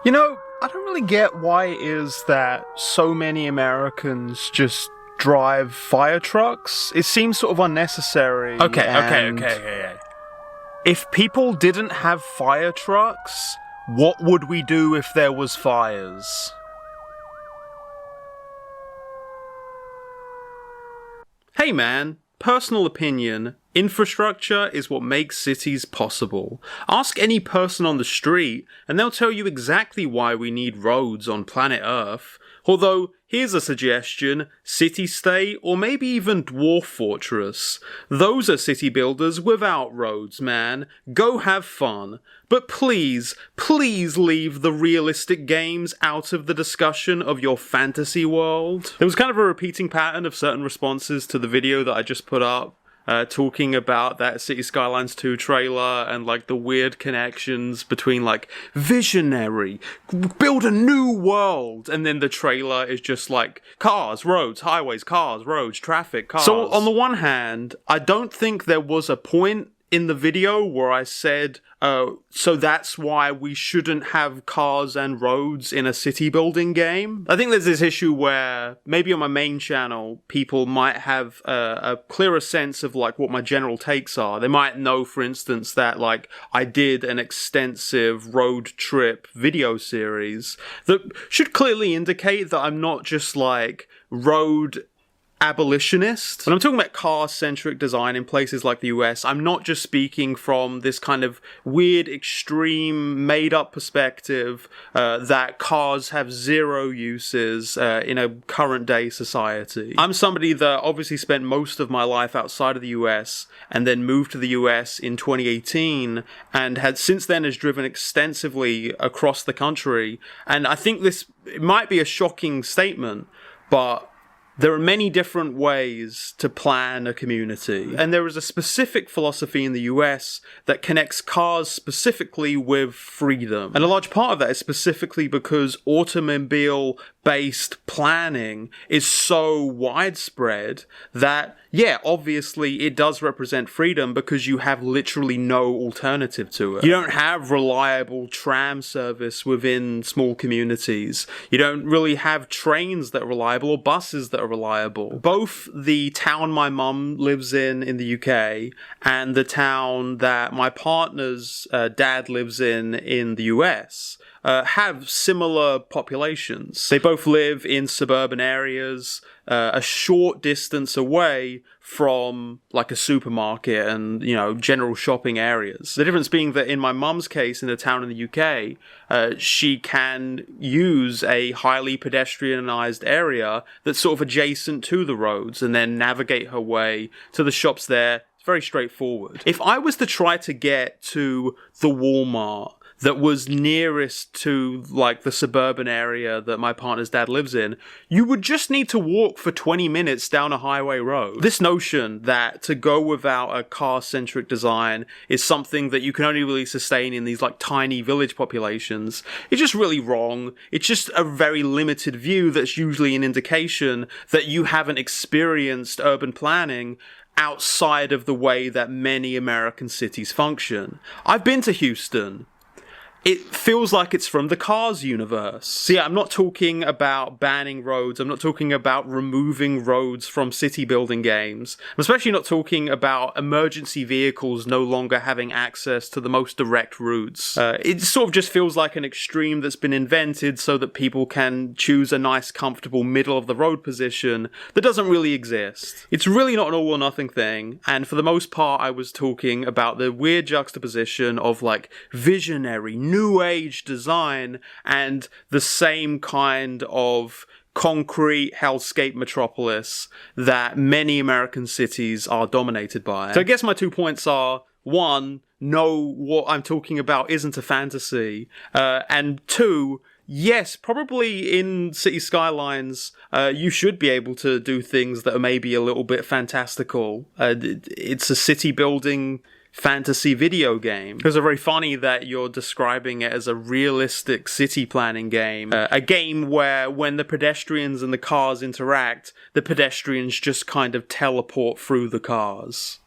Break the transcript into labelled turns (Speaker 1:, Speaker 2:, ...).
Speaker 1: You know, I don't really get why it is that so many Americans just drive fire trucks. It seems sort of unnecessary.
Speaker 2: Okay.
Speaker 1: If people didn't have fire trucks, what would we do if there was fires? Hey man, personal opinion. Infrastructure is what makes cities possible. Ask any person on the street, and they'll tell you exactly why we need roads on planet Earth. Although, here's a suggestion, city-state, or maybe even dwarf fortress. Those are city builders without roads, man. Go have fun. But please, please leave the realistic games out of the discussion of your fantasy world. There was kind of a repeating pattern of certain responses to the video that I just put up. Talking about that City Skylines 2 trailer and like the weird connections between like visionary, build a new world, and then the trailer is just like cars, roads, highways, cars, roads, traffic, cars. So on the one hand, I don't think there was a point in the video where I said, so that's why we shouldn't have cars and roads in a city building game. I think there's this issue where maybe on my main channel, people might have a clearer sense of like what my general takes are. They might know, for instance, that like I did an extensive road trip video series that should clearly indicate that I'm not just like road abolitionist. When I'm talking about car-centric design in places like the US, I'm not just speaking from this kind of weird, extreme, made-up perspective that cars have zero uses in a current-day society. I'm somebody that obviously spent most of my life outside of the US and then moved to the US in 2018 and had since then has driven extensively across the country. And I think it might be a shocking statement, but there are many different ways to plan a community, and there is a specific philosophy in the US that connects cars specifically with freedom. And a large part of that is specifically because automobile-based planning is so widespread that, yeah, obviously it does represent freedom because you have literally no alternative to it. You don't have reliable tram service within small communities. You don't really have trains that are reliable or buses that are reliable. Both the town my mum lives in the UK, and the town that my partner's dad lives in the US, have similar populations. They both live in suburban areas, a short distance away from like a supermarket and, you know, general shopping areas. The difference being that in my mum's case, in a town in the UK, she can use a highly pedestrianized area that's sort of adjacent to the roads and then navigate her way to the shops there. It's very straightforward. If I was to try to get to the Walmart that was nearest to like the suburban area that my partner's dad lives in, you would just need to walk for 20 minutes down a highway road. This notion that to go without a car-centric design is something that you can only really sustain in these like tiny village populations is just really wrong. It's just a very limited view that's usually an indication that you haven't experienced urban planning outside of the way that many American cities function. I've been to Houston. It feels like it's from the Cars universe. So yeah, I'm not talking about banning roads. I'm not talking about removing roads from city building games. I'm especially not talking about emergency vehicles no longer having access to the most direct routes. It sort of just feels like an extreme that's been invented so that people can choose a nice, comfortable middle-of-the-road position that doesn't really exist. It's really not an all-or-nothing thing, and for the most part, I was talking about the weird juxtaposition of like visionary, new age design and the same kind of concrete hellscape metropolis that many American cities are dominated by. So I guess my 2 points are, one, no, what I'm talking about isn't a fantasy, and two, yes, probably in City Skylines, you should be able to do things that are maybe a little bit fantastical. It's a city building fantasy video game. It's very funny that you're describing it as a realistic city planning game. A game where when the pedestrians and the cars interact, the pedestrians just kind of teleport through the cars.